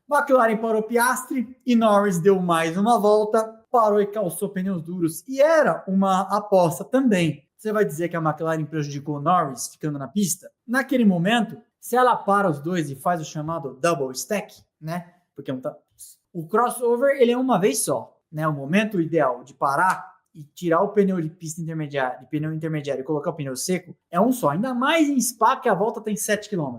McLaren parou Piastri e Norris deu mais uma volta, parou e calçou pneus duros. E era uma aposta também. Você vai dizer que a McLaren prejudicou o Norris ficando na pista? Naquele momento, se ela para os dois e faz o chamado double stack, né? Porque o crossover ele é uma vez só, né? O momento ideal de parar e tirar o pneu de pista intermediária, de pneu intermediário e colocar o pneu seco é um só. Ainda mais em Spa, que a volta tem 7 km,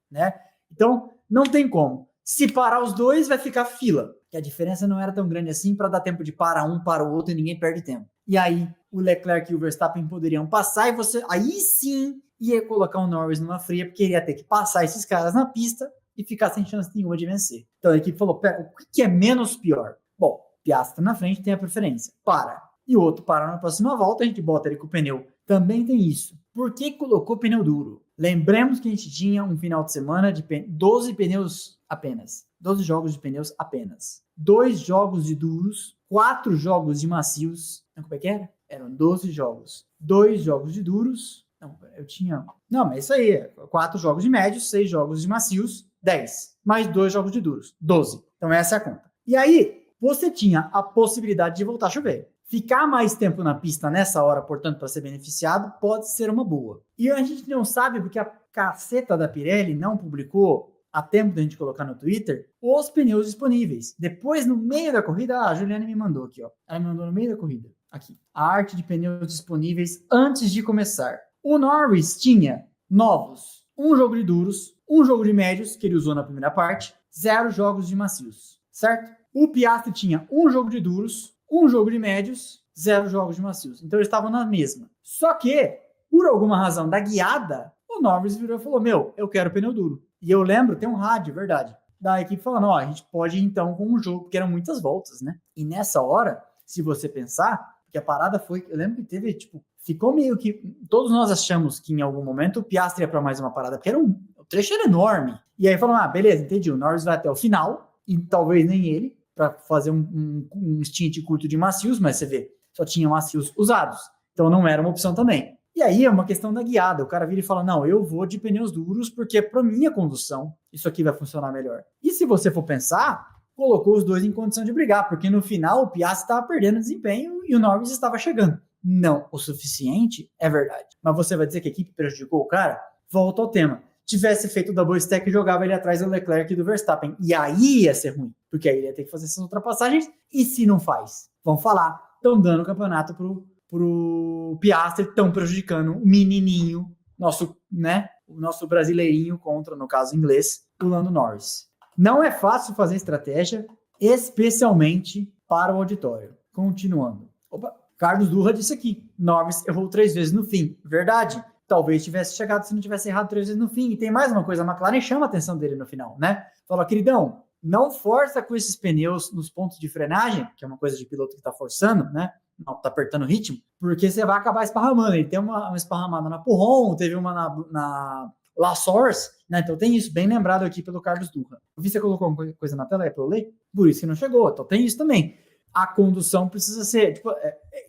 né? Então, não tem como. Se parar os dois, vai ficar fila. Que a diferença não era tão grande assim para dar tempo de parar um para o outro e ninguém perde tempo. E aí, o Leclerc e o Verstappen poderiam passar e você, aí sim, ia colocar o Norris numa fria, porque ele ia ter que passar esses caras na pista e ficar sem chance nenhuma de vencer. Então a equipe falou, pera, o que é menos pior? Bom, Piastri na frente tem a preferência. Para. E o outro para na próxima volta, a gente bota ele com o pneu. Também tem isso. Por que colocou pneu duro? Lembremos que a gente tinha um final de semana de 12 pneus apenas. 12 jogos de pneus apenas. 2 jogos de duros, 4 jogos de macios. Como é que era? Eram 12 jogos. 2 jogos de duros. Não, eu tinha... Não, mas isso aí. 4 jogos de médios, 6 jogos de macios, 10. Mais 2 jogos de duros, 12. Então essa é a conta. E aí, você tinha a possibilidade de voltar a chover. Ficar mais tempo na pista nessa hora, portanto, para ser beneficiado, pode ser uma boa. E a gente não sabe porque a caceta da Pirelli não publicou, a tempo da gente colocar no Twitter, os pneus disponíveis. Depois, no meio da corrida, a Juliana me mandou aqui, ó. Ela me mandou no meio da corrida. Aqui. A arte de pneus disponíveis antes de começar. O Norris tinha novos, 1 jogo de duros, 1 jogo de médios, que ele usou na primeira parte, 0 jogos de macios, certo? O Piastri tinha 1 jogo de duros, 1 jogo de médios, 0 jogos de macios. Então eles estavam na mesma. Só que, por alguma razão da guiada, o Norris virou e falou, meu, eu quero pneu duro. E eu lembro, tem um rádio, verdade, da equipe falando, ó, a gente pode ir então com um jogo, porque eram muitas voltas, né? E nessa hora, se você pensar, que a parada foi, eu lembro que teve, tipo, ficou meio que, todos nós achamos que em algum momento o Piastri ia para mais uma parada, porque o trecho era enorme. E aí falaram, beleza, entendi, o Norris vai até o final, e talvez nem ele, para fazer um stint curto de macios, mas você vê, só tinha macios usados. Então não era uma opção também. E aí é uma questão da guiada. O cara vira e fala, não, eu vou de pneus duros porque para minha condução isso aqui vai funcionar melhor. E se você for pensar, colocou os dois em condição de brigar, porque no final o Piastri estava perdendo desempenho e o Norris estava chegando. Não o suficiente, é verdade. Mas você vai dizer que a equipe prejudicou o cara? Volta ao tema. Tivesse feito o double stack, jogava ele atrás do Leclerc e do Verstappen. E aí ia ser ruim, porque aí ele ia ter que fazer essas ultrapassagens. E se não faz? Vão falar, estão dando o campeonato pro Piastri, estão prejudicando o menininho, nosso, né, o nosso brasileirinho contra, no caso inglês, o Lando Norris. Não é fácil fazer estratégia, especialmente para o auditório. Continuando. Opa, Carlos Durra disse aqui, Norris errou 3 vezes no fim. Verdade. Talvez tivesse chegado se não tivesse errado 3 vezes no fim. E tem mais uma coisa, a McLaren chama a atenção dele no final, né? Fala, queridão, não força com esses pneus nos pontos de frenagem, que é uma coisa de piloto que tá forçando, né? Não, tá apertando o ritmo, porque você vai acabar esparramando. Ele tem uma esparramada na Purron, teve uma na La Source, né? Então tem isso, bem lembrado aqui pelo Carlos Durra. Eu vi que você colocou alguma coisa na tela aí pra eu ler? Por isso que não chegou. Então tem isso também. A condução precisa ser... Tipo,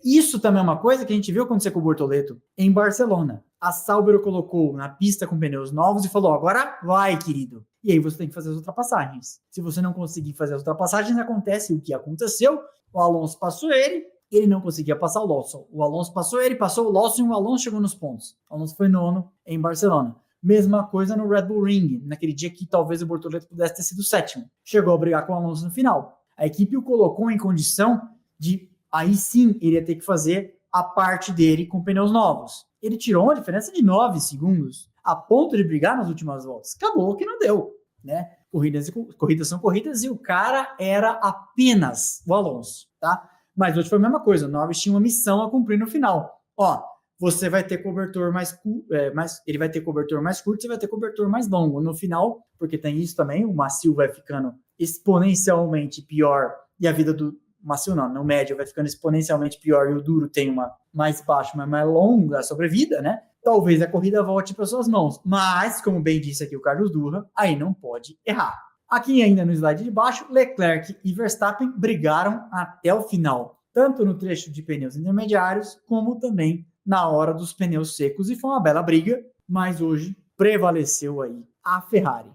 isso também é uma coisa que a gente viu acontecer com o Bortoleto em Barcelona. A Sauber colocou na pista com pneus novos e falou, agora vai, querido. E aí você tem que fazer as ultrapassagens. Se você não conseguir fazer as ultrapassagens, acontece o que aconteceu. O Alonso passou ele não conseguia passar o Lawson. O Alonso passou ele, passou o Lawson e o Alonso chegou nos pontos. O Alonso foi 9º em Barcelona. Mesma coisa no Red Bull Ring, naquele dia que talvez o Bortoleto pudesse ter sido 7º. Chegou a brigar com o Alonso no final. A equipe o colocou em condição de, aí sim, ele ia ter que fazer a parte dele com pneus novos. Ele tirou uma diferença de 9 segundos, a ponto de brigar nas últimas voltas. Acabou que não deu, né? Corridas são corridas e o cara era apenas o Alonso, tá? Mas hoje foi a mesma coisa, o Norris tinha uma missão a cumprir no final. Ó, você vai ter cobertor ele vai ter cobertor mais curto, você vai ter cobertor mais longo. No final, porque tem isso também, o macio vai ficando exponencialmente pior e a vida do macio não, no médio vai ficando exponencialmente pior e o duro tem uma mais baixa, mas mais longa sobrevida, né? Talvez a corrida volte para suas mãos. Mas, como bem disse aqui o Carlos Durra, aí não pode errar. Aqui ainda no slide de baixo, Leclerc e Verstappen brigaram até o final, tanto no trecho de pneus intermediários, como também na hora dos pneus secos, e foi uma bela briga, mas hoje prevaleceu aí a Ferrari.